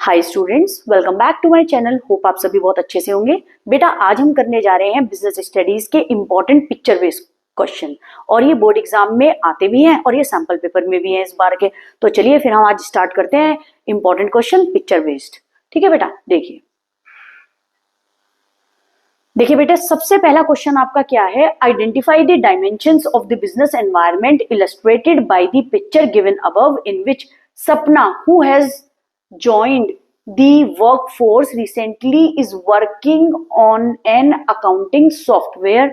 Hi students, welcome back to my channel. Hope आप सभी बहुत अच्छे से होंगे। बेटा आज हम करने जा रहे हैं बिजनेस स्टडीज के इंपॉर्टेंट पिक्चर बेस्ड क्वेश्चन, और ये बोर्ड एग्जाम में आते भी हैं और ये सैंपल पेपर में भी हैं इस बार के। तो चलिए फिर हम आज स्टार्ट करते हैं इंपॉर्टेंट क्वेश्चन पिक्चर बेस्ड। ठीक है बेटा, देखिए बेटा, सबसे पहला क्वेश्चन आपका क्या है? Identify the dimensions of the business environment illustrated by the picture given above in which Sapna who has joined the workforce recently is working on an accounting software।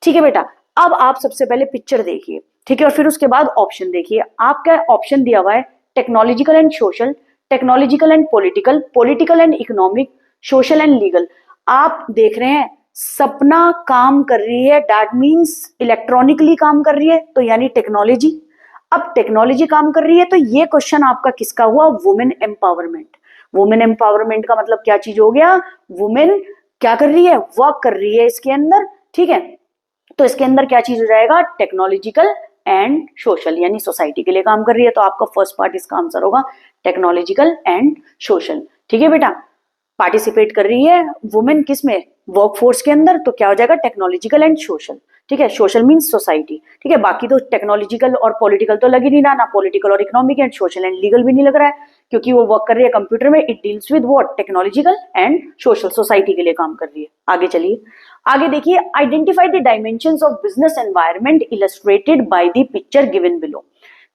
ठीक है बेटा, अब आप सबसे पहले पिक्चर देखिए, ठीक है, और फिर उसके बाद ऑप्शन देखिए। आपका ऑप्शन दिया हुआ है technological and social, technological and political, political and economic, social and legal. आप देख रहे हैं सपना काम कर रही है, दैट मीन्स इलेक्ट्रॉनिकली काम कर रही है, तो यानी टेक्नोलॉजी। अब टेक्नोलॉजी काम कर रही है तो ये क्वेश्चन आपका किसका हुआ? Women empowerment. वुमेन एम्पावरमेंट का मतलब क्या चीज हो गया? वुमेन क्या कर रही है? वर्क कर रही है इसके अंदर। ठीक है, तो इसके अंदर क्या चीज हो जाएगा? टेक्नोलॉजिकल एंड सोशल, यानी सोसाइटी के लिए काम कर रही है। तो आपका फर्स्ट पार्ट इसका आंसर होगा टेक्नोलॉजिकल एंड सोशल। ठीक है बेटा, पार्टिसिपेट कर रही है वुमेन किस में? वर्कफोर्स के अंदर, तो क्या हो जाएगा? Technological and social. ठीक है, सोशल मीन्स सोसाइटी। ठीक है, बाकी तो टेक्नोलॉजिकल और पॉलिटिकल तो लग ही नहीं रहा, ना पॉलिटिकल और economic and social and legal भी नहीं लग रहा है, क्योंकि वो वर्क कर रही है कंप्यूटर में। It deals with what? Technological and social, society के लिए काम कर रही है। आगे चलिए, आगे देखिए, identify the dimensions of business environment illustrated by the picture given below.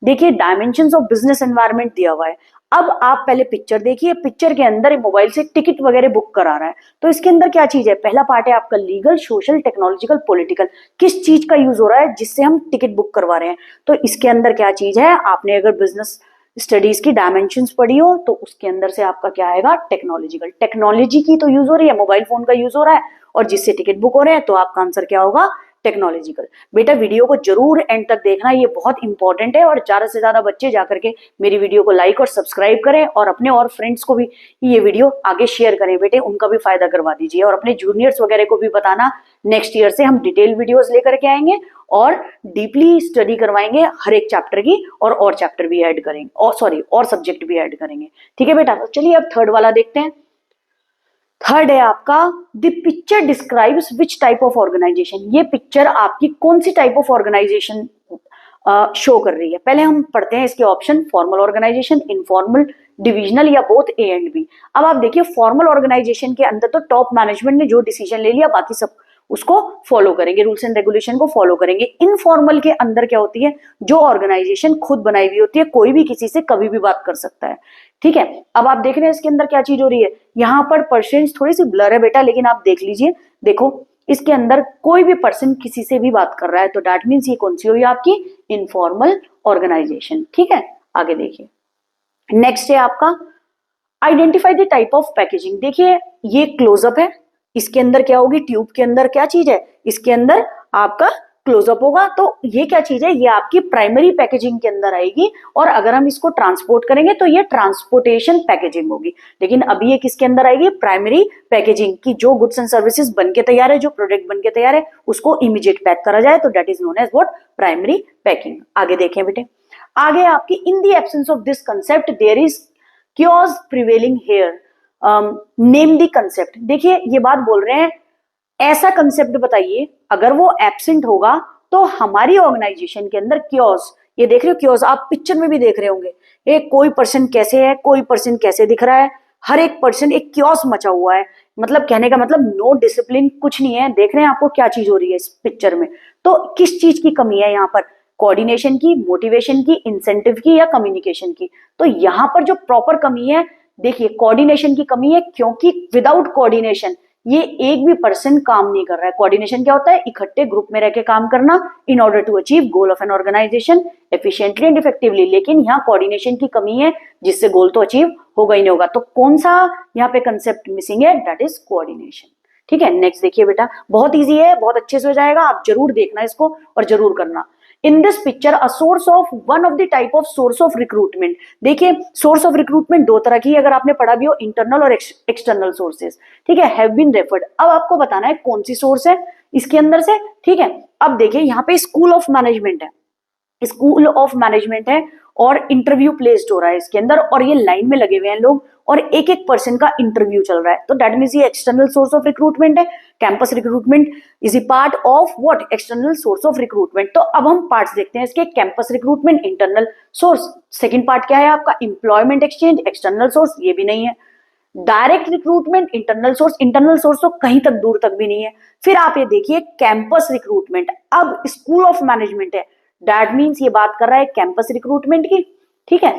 देखिए डायमेंशंस ऑफ बिजनेस एनवायरनमेंट दिया हुआ है। अब आप पहले पिक्चर देखिए, पिक्चर के अंदर मोबाइल से टिकट वगैरह बुक करा रहा है, तो इसके अंदर क्या चीज है? पहला पार्ट है आपका लीगल, सोशल, टेक्नोलॉजिकल, पॉलिटिकल। किस चीज का यूज हो रहा है जिससे हम टिकट बुक करवा रहे हैं? तो इसके अंदर क्या चीज है? आपने अगर बिजनेस स्टडीज की डायमेंशंस पढ़ी हो तो उसके अंदर से आपका क्या आएगा? टेक्नोलॉजिकल। टेक्नोलॉजी की तो यूज हो रही है, मोबाइल फोन का यूज हो रहा है, और जिससे टिकट बुक हो रहे हैं, तो आपका आंसर क्या होगा? टेक्नोलॉजिकल। बेटा वीडियो को जरूर एंड तक देखना, ये बहुत इंपॉर्टेंट है, और ज्यादा से ज्यादा बच्चे जाकर के मेरी वीडियो को लाइक और सब्सक्राइब करें, और अपने और फ्रेंड्स को भी ये वीडियो आगे शेयर करें बेटे, उनका भी फायदा करवा दीजिए, और अपने जूनियर्स वगैरह को भी बताना। नेक्स्ट ईयर से हम डिटेल वीडियोस लेकर के आएंगे और डीपली स्टडी करवाएंगे हर एक चैप्टर की, और चैप्टर भी ऐड करेंगे, और सब्जेक्ट भी ऐड करेंगे। ठीक है बेटा, तो चलिए अब थर्ड वाला देखते हैं। थर्ड है आपका the picture describes which type of organisation. ये पिक्चर आपकी कौन सी टाइप ऑफ ऑर्गेनाइजेशन शो कर रही है? पहले हम पढ़ते हैं इसके option. Formal organisation, informal, divisional, या बोथ ए एंड बी। अब आप देखिए फॉर्मल ऑर्गेनाइजेशन के अंदर तो टॉप मैनेजमेंट ने जो डिसीजन ले लिया बाकी सब उसको फॉलो करेंगे, रूल्स एंड रेगुलेशन को फॉलो करेंगे। इनफॉर्मल के अंदर क्या होती है? जो ऑर्गेनाइजेशन खुद बनाई हुई होती है, कोई भी किसी से कभी भी बात कर सकता है। ठीक है, अब आप देख रहे हैं इसके अंदर क्या चीज हो रही है? यहाँ पर पर्सन्स थोड़ी सी ब्लर है बेटा, लेकिन आप देख लीजिए, देखो इसके अंदर कोई भी पर्सन किसी से भी बात कर रहा है, तो दैट मीन्स ये कौन सी हुई आपकी? Informal organisation. ठीक है, आगे देखिए, नेक्स्ट है आपका identify the type of packaging. देखिए ये क्लोजअप है, इसके अंदर क्या होगी? ट्यूब के अंदर क्या चीज है? इसके अंदर आपका क्लोजअप होगा, तो ये क्या चीज है? ये आपकी प्राइमरी पैकेजिंग के अंदर आएगी, और अगर हम इसको ट्रांसपोर्ट करेंगे तो ये ट्रांसपोर्टेशन पैकेजिंग होगी। लेकिन अभी ये किसके अंदर आएगी? प्राइमरी पैकेजिंग की। जो गुड्स एंड सर्विसेज बन के तैयार है, जो प्रोडक्ट बन के तैयार है, उसको इमीडिएट पैक करा जाए, तो that is known as what? Primary packing. आगे देखें बेटे, आगे आपकी in the absence of this concept there is chaos prevailing here, name the concept. देखिए ये बात बोल रहे हैं, ऐसा कंसेप्ट बताइए अगर वो एब्सेंट होगा तो हमारी ऑर्गेनाइजेशन के अंदर क्योज। ये देख रहे हो क्योज, आप पिक्चर में भी देख रहे होंगे, ये कोई पर्सन कैसे है, कोई पर्सन कैसे दिख रहा है, हर एक पर्सन एक क्योस मचा हुआ है। मतलब कहने का मतलब नो डिसिप्लिन, कुछ नहीं है। देख रहे हैं आपको क्या चीज हो रही है इस पिक्चर में? तो किस चीज की कमी है यहाँ पर? कोऑर्डिनेशन की, मोटिवेशन की, इंसेंटिव की, या कम्युनिकेशन की? तो यहाँ पर जो प्रॉपर कमी है, देखिए कोऑर्डिनेशन की कमी है, क्योंकि विदाउट कोऑर्डिनेशन ये एक भी पर्सन काम नहीं कर रहा है। कोऑर्डिनेशन क्या होता है? इकट्ठे ग्रुप में रह के काम करना in order to achieve goal of an organisation efficiently and effectively. लेकिन यहाँ कोऑर्डिनेशन की कमी है, जिससे गोल तो अचीव होगा ही नहीं होगा। तो कौन सा यहाँ पे कंसेप्ट मिसिंग है? That is coordination. ठीक है, नेक्स्ट देखिए बेटा, बहुत इजी है, बहुत अच्छे से हो जाएगा, आप जरूर देखना इसको और जरूर करना। इन this picture a source of one of the type of source of recruitment. देखिए सोर्स ऑफ रिक्रूटमेंट दो तरह की, अगर आपने पढ़ा भी हो, इंटरनल और एक्सटर्नल सोर्सेज। ठीक है, हैव बीन रेफर्ड। अब आपको बताना है कौन सी सोर्स है इसके अंदर से। ठीक है, अब देखिए यहाँ पे स्कूल ऑफ मैनेजमेंट है, स्कूल ऑफ मैनेजमेंट है, और इंटरव्यू प्लेस्ड हो रहा है इसके अंदर, और ये लाइन में लगे हुए हैं लोग और एक एक पर्सन का इंटरव्यू चल रहा है, तो दैट मीन्स ये एक्सटर्नल सोर्स ऑफ रिक्रूटमेंट है। Campus recruitment is a part of what, external source of recruitment. तो अब हम पार्ट्स देखते हैं इसके, campus recruitment internal source, second part क्या है आपका, एम्प्लॉयमेंट एक्सचेंज एक्सटर्नल सोर्स, ये भी नहीं है। डायरेक्ट रिक्रूटमेंट इंटरनल सोर्स तो कहीं तक दूर तक भी नहीं है। फिर आप ये देखिए कैंपस रिक्रूटमेंट, अब स्कूल ऑफ मैनेजमेंट है, दैट मीन्स ये बात कर रहा है कैंपस रिक्रूटमेंट की, ठीक है,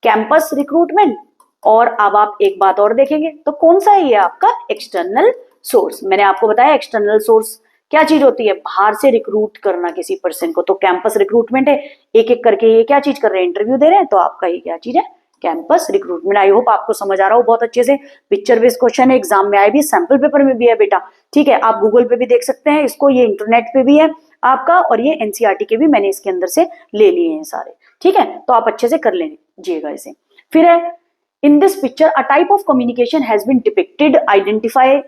कैंपस रिक्रूटमेंट। और अब आप एक बात और देखेंगे तो कौन सा है ये आपका एक्सटर्नल सोर्स। मैंने आपको बताया एक्सटर्नल सोर्स क्या चीज होती है, बाहर से रिक्रूट करना किसी पर्सन को, तो कैंपस रिक्रूटमेंट है, एक एक करके ये क्या चीज कर रहे हैं, इंटरव्यू दे रहे हैं, तो आपका ये क्या चीज है, कैंपस रिक्रूटमेंट। आई होप आपको समझ आ रहा हो बहुत अच्छे से। पिक्चर बेस्ड क्वेश्चन है, एग्जाम में आए भी, सैंपल पेपर में भी है बेटा, ठीक है, आप गूगल पे भी देख सकते हैं इसको, ये इंटरनेट पे भी है आपका, और ये एनसीईआरटी के भी मैंने इसके अंदर से ले लिए हैं सारे, ठीक है, तो आप अच्छे से कर लीजिएगा इसे। फिर है in this picture a type of communication has been depicted, identify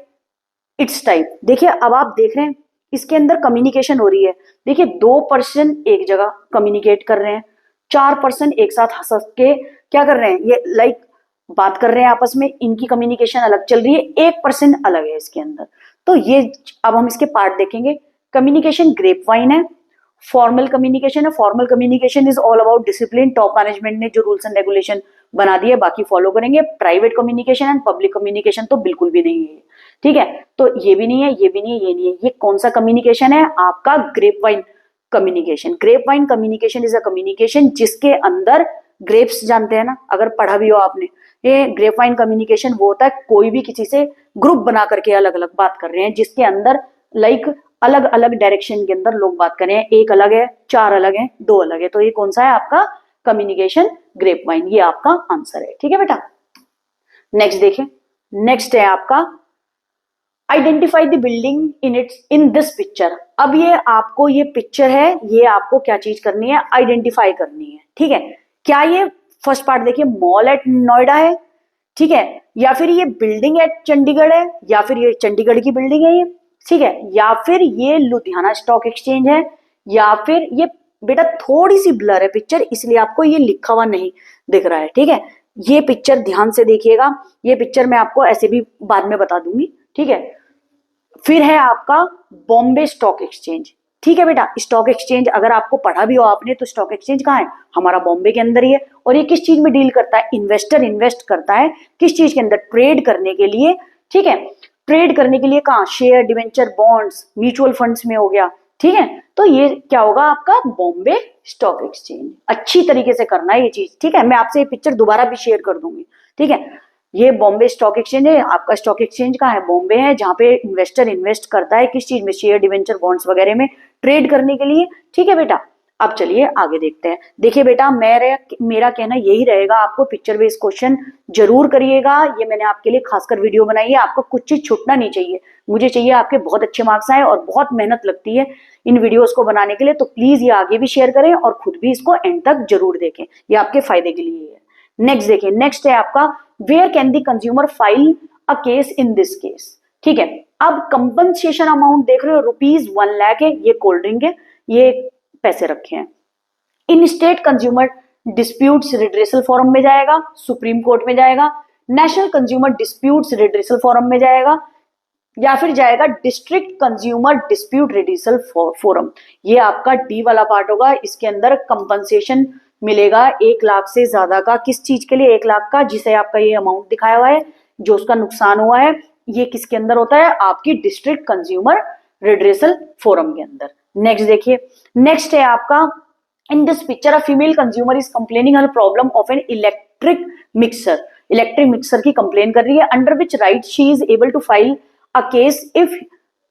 its type. देखिए अब आप देख रहे हैं इसके अंदर कम्युनिकेशन हो रही है, देखिए 2 पर्सन एक जगह कम्युनिकेट कर रहे हैं, 4 पर्सन एक साथ हंस के क्या कर रहे हैं, ये लाइक बात कर रहे हैं आपस में, इनकी कम्युनिकेशन अलग चल रही है, 1 पर्सन अलग है इसके अंदर। तो ये अब हम इसके पार्ट देखेंगे। कम्युनिकेशन ग्रेप वाइन है, फॉर्मल कम्युनिकेशन है, formal communication is all about discipline, top management ने जो रूल्स एंड रेगुलेशन बना दिए बाकी फॉलो करेंगे। Private communication and public communication तो बिल्कुल भी नहीं है, ठीक है, तो ये भी नहीं है, ये भी नहीं है, ये नहीं है। ये कौन सा कम्युनिकेशन है आपका, grapevine communication. Grapevine communication is a communication जिसके अंदर ग्रेप्स जानते हैं ना, अगर पढ़ा भी हो आपने, ये ग्रेप वाइन कम्युनिकेशन वो होता है कोई भी किसी से ग्रुप बना करके अलग अलग बात कर रहे हैं, जिसके अंदर लाइक अलग अलग डायरेक्शन के अंदर लोग बात कर रहे हैं, एक अलग है, 4 अलग है, 2 अलग है, तो ये कौन सा है आपका कम्युनिकेशन ग्रेप वाइन, ये आपका आंसर है, ठीक है बेटा। नेक्स्ट देखिए, नेक्स्ट है आपका identify the building in this picture. अब ये आपको ये पिक्चर है, ये आपको क्या चीज करनी है, आइडेंटिफाई करनी है, ठीक है। क्या ये फर्स्ट पार्ट देखिए मॉल एट नोएडा है, ठीक है, या फिर ये बिल्डिंग एट चंडीगढ़ है, या फिर ये चंडीगढ़ की बिल्डिंग है ये, ठीक है, या फिर ये लुधियाना स्टॉक एक्सचेंज है, या फिर ये बेटा थोड़ी सी ब्लर है पिक्चर इसलिए आपको ये लिखा हुआ नहीं दिख रहा है, ठीक है। ये पिक्चर ध्यान से देखिएगा, ये पिक्चर मैं आपको ऐसे भी बाद में बता दूंगी, ठीक है। फिर है आपका बॉम्बे स्टॉक एक्सचेंज, ठीक है बेटा। स्टॉक एक्सचेंज अगर आपको पढ़ा भी हो आपने तो स्टॉक एक्सचेंज कहाँ है, हमारा बॉम्बे के अंदर ही है, और ये किस चीज में डील करता है, इन्वेस्टर इन्वेस्ट करता है किस चीज के अंदर, ट्रेड करने के लिए, ठीक है, ट्रेड करने के लिए कहाँ, share, debenture, bonds, mutual funds में हो गया, ठीक है। तो ये क्या होगा आपका बॉम्बे स्टॉक एक्सचेंज, अच्छी तरीके से करना है ये चीज, ठीक है। मैं आपसे ये पिक्चर दोबारा भी शेयर कर दूंगी, ठीक है। ये बॉम्बे स्टॉक एक्सचेंज है आपका, स्टॉक एक्सचेंज कहाँ है, बॉम्बे है, जहां पे इन्वेस्टर इन्वेस्ट करता है किस चीज में, शेयर, डिवेंचर, बॉन्ड्स वगैरह में ट्रेड करने के लिए, ठीक है बेटा। अब चलिए आगे देखते हैं। देखिए बेटा मेरा कहना यही रहेगा, आपको पिक्चर बेस्ड क्वेश्चन जरूर करिएगा, ये मैंने आपके लिए खासकर वीडियो बनाई है, आपको कुछ चीज छूटना नहीं चाहिए, मुझे चाहिए आपके बहुत अच्छे मार्क्स आए, और बहुत मेहनत लगती है इन वीडियोस को बनाने के लिए, तो प्लीज ये आगे भी शेयर करें और खुद भी इसको एंड तक जरूर देखें, ये आपके फायदे के लिए है। नेक्स्ट देखिए, नेक्स्ट है आपका where can the consumer file a case in this case, ठीक है। अब कंपनसेशन अमाउंट देख रहे हो, ₹1 लाख है, ये कोल्ड ड्रिंक है, ये पैसे रखे हैं। इन state consumer disputes redressal forum में जाएगा, सुप्रीम कोर्ट में जाएगा, national consumer disputes redressal forum में जाएगा, या फिर जाएगा district consumer dispute redressal forum. ये आपका डी वाला पार्ट होगा, इसके अंदर कंपनसेशन मिलेगा 1 लाख से ज्यादा का, किस चीज के लिए, 1 लाख का, जिसे आपका ये अमाउंट दिखाया हुआ है जो उसका नुकसान हुआ है, ये किसके अंदर होता है, आपकी डिस्ट्रिक्ट कंज्यूमर रिड्रेसल फोरम के अंदर। नेक्स्ट देखिए, नेक्स्ट है आपका in this picture a female consumer is complaining her problem of an electric mixer की कंप्लेन कर रही है, under which right she is able to file a case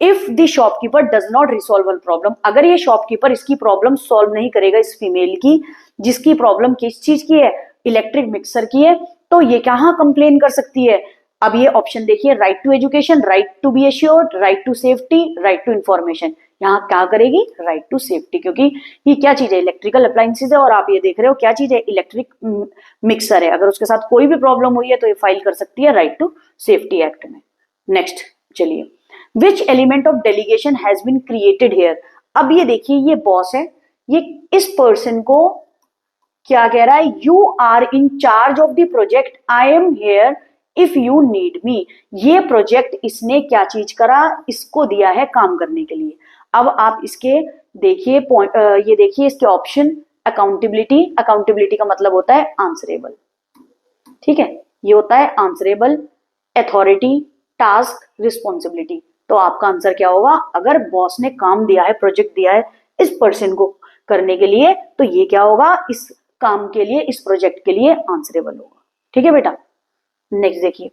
if the shopkeeper does not resolve her problem. अगर ये shopkeeper इसकी problem solve नहीं करेगा, इस फीमेल की जिसकी प्रॉब्लम किस चीज की है, इलेक्ट्रिक मिक्सर की है, तो ये कहाँ कंप्लेन कर सकती है। अब ये ऑप्शन देखिए, right to education, right to be assured, right to safety, right to information. यहाँ क्या करेगी, राइट टू सेफ्टी, क्योंकि ये क्या चीज है, इलेक्ट्रिकल अप्लायंसेज है, और आप ये देख रहे हो क्या चीज है, इलेक्ट्रिक मिक्सर है। अगर उसके साथ कोई भी प्रॉब्लम हुई है तो ये फाइल कर सकती है राइट टू सेफ्टी एक्ट में। नेक्स्ट चलिए, which element of delegation has been created here. अब ये देखिए, ये बॉस है, ये इस पर्सन को क्या कह रहा है, you are in charge of the project, I am here if you need me. ये प्रोजेक्ट इसने क्या चीज करा, इसको दिया है काम करने के लिए। अब आप इसके देखिए ये देखिए इसके ऑप्शन, अकाउंटेबिलिटी, अकाउंटेबिलिटी का मतलब होता है आंसरेबल, ठीक है, ये होता है आंसरेबल, अथॉरिटी, टास्क, रिस्पॉन्सिबिलिटी। तो आपका आंसर क्या होगा, अगर बॉस ने काम दिया है, प्रोजेक्ट दिया है इस पर्सन को करने के लिए, तो ये क्या होगा, इस काम के लिए, इस प्रोजेक्ट के लिए आंसरेबल होगा। ठीक है बेटा, नेक्स्ट देखिए,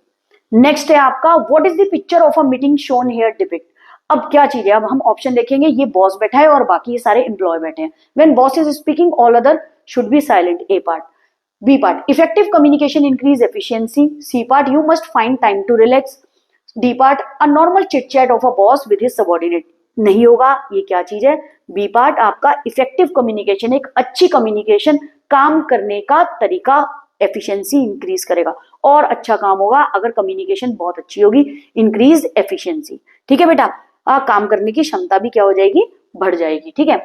नेक्स्ट है आपका what is the picture of a meeting shown here depict. अब क्या चीज है, अब हम ऑप्शन देखेंगे, ये बॉस बैठा है और बाकी ये सारे एम्प्लॉय बैठे हैं। When boss is speaking all other should be silent, A part. B part, effective communication increase efficiency. C part, you must find time to relax. D part, a normal chit chat of a boss with his subordinate. नहीं होगा, ये क्या चीज है, B part आपका effective communication, एक अच्छी communication, काम करने का तरीका, एफिशिएंसी इंक्रीज करेगा और अच्छा काम होगा अगर कम्युनिकेशन बहुत अच्छी होगी, इंक्रीज एफिशिएंसी। ठीक है बेटा, काम करने की क्षमता भी क्या हो जाएगी, बढ़ जाएगी। ठीक है,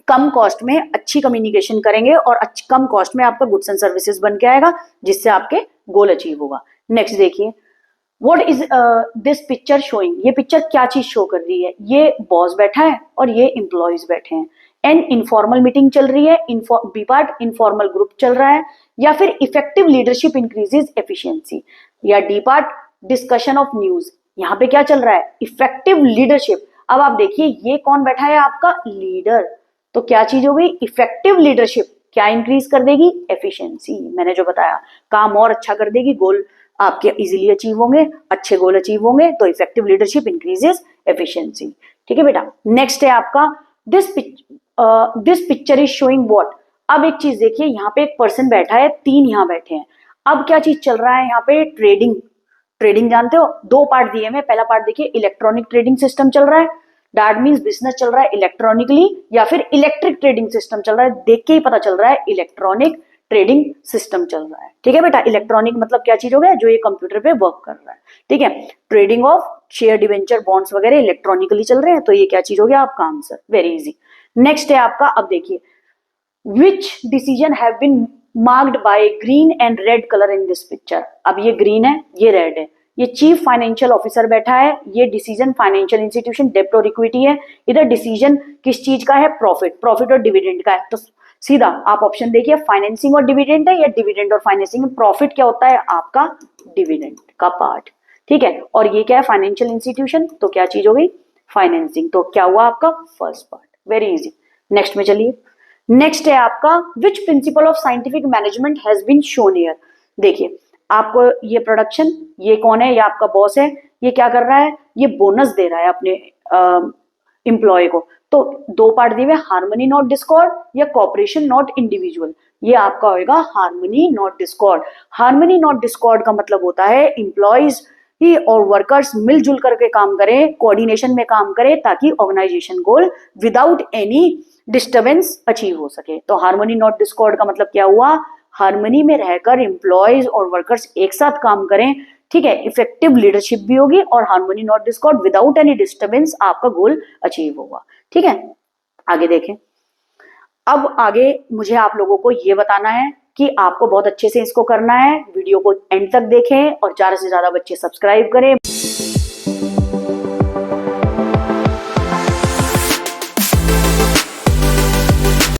कम कॉस्ट में अच्छी कम्युनिकेशन करेंगे और कम कॉस्ट में आपका गुड्स एंड सर्विसेज बन के आएगा, जिससे आपके गोल अचीव होगा। नेक्स्ट देखिए, what is this picture showing, ये पिक्चर क्या चीज शो कर रही है, ये बॉस बैठा है और ये एम्प्लॉयज बैठे हैं, एंड इनफॉर्मल मीटिंग चल रही है, बी पार्ट इनफॉर्मल ग्रुप चल रहा है, या फिर इफेक्टिव लीडरशिप इंक्रीजेज एफिशिएंसी, या D part discussion of news. यहाँ पे क्या चल रहा है, इफेक्टिव लीडरशिप। अब आप देखिए ये कौन बैठा है, आपका लीडर, तो क्या चीज हो गई, इफेक्टिव लीडरशिप क्या इंक्रीज कर देगी, एफिशिएंसी। मैंने जो बताया, काम और अच्छा कर देगी, गोल आपके इजीली अचीव होंगे, अच्छे गोल अचीव होंगे, तो इफेक्टिव लीडरशिप इंक्रीजेस एफिशिएंसी। ठीक है बेटा, नेक्स्ट है आपका this picture is showing what. अब एक चीज देखिए, यहाँ पे एक पर्सन बैठा है, तीन यहाँ बैठे हैं। अब क्या चीज चल रहा है यहाँ पे, ट्रेडिंग। ट्रेडिंग जानते हो, दो पार्ट दिए हैं, पहला पार्ट देखिए, इलेक्ट्रॉनिक ट्रेडिंग सिस्टम चल रहा है, दैट मींस बिजनेस चल रहा है इलेक्ट्रॉनिकली, या फिर इलेक्ट्रिक ट्रेडिंग सिस्टम चल रहा है, देख के ही पता चल रहा है इलेक्ट्रॉनिक ट्रेडिंग सिस्टम चल रहा है। ठीक है बेटा, इलेक्ट्रॉनिक मतलब क्या चीज हो गया, जो ये कंप्यूटर पे वर्क कर रहा है। ठीक है, trading of share, debenture, bonds वगैरह इलेक्ट्रॉनिकली चल रहे हैं, तो ये क्या चीज हो गया, आपका आंसर, वेरी इजी। नेक्स्ट है आपका, अब देखिए, which decision have been marked by green and red colour in this picture. अब ये ग्रीन है, ये रेड है, ये चीफ फाइनेंशियल ऑफिसर बैठा है, ये डिसीजन फाइनेंशियल इंस्टीट्यूशन, डेब्ट और इक्विटी है, इधर डिसीजन किस चीज का है, प्रॉफिट और डिविडेंड का है। तो सीधा आप ऑप्शन देखिए, फाइनेंसिंग और डिविडेंड है या डिविडेंड और फाइनेंसिंग। प्रॉफिट क्या होता है, आपका डिविडेंड का पार्ट। ठीक है, और ये क्या है, फाइनेंशियल इंस्टीट्यूशन, तो क्या चीज हो गई, फाइनेंसिंग, तो क्या हुआ आपका first part, very easy. Next में चलिए, नेक्स्ट है आपका, which principle of scientific management has been shown here. देखिए आपको ये प्रोडक्शन, ये कौन है, ये आपका बॉस है, ये क्या कर रहा है, ये बोनस दे रहा है अपने एम्प्लॉय को। तो दो पार्ट दिए हुए, हार्मनी नॉट डिस्कॉर्ड या कॉपरेशन नॉट इंडिविजुअल। ये आपका होगा harmony not Discord. Harmony not Discord का मतलब होता है एम्प्लॉयज ही और वर्कर्स मिलजुल करके काम करें, कोऑर्डिनेशन में काम करें, ताकि ऑर्गेनाइजेशन गोल विदाउट एनी डिस्टर्बेंस अचीव हो सके। तो हार्मनी नॉट डिस्कॉर्ड का मतलब क्या हुआ, हार्मनी में रहकर एम्प्लॉयज और वर्कर्स एक साथ काम करें। ठीक है, इफेक्टिव लीडरशिप भी होगी और harmony not Discord, without any disturbance आपका गोल अचीव होगा। ठीक है, आगे देखें। अब आगे मुझे आप लोगों को ये बताना है कि आपको बहुत अच्छे से इसको करना है। वीडियो को एंड तक देखें और ज्यादा से ज्यादा बच्चे सब्सक्राइब करें।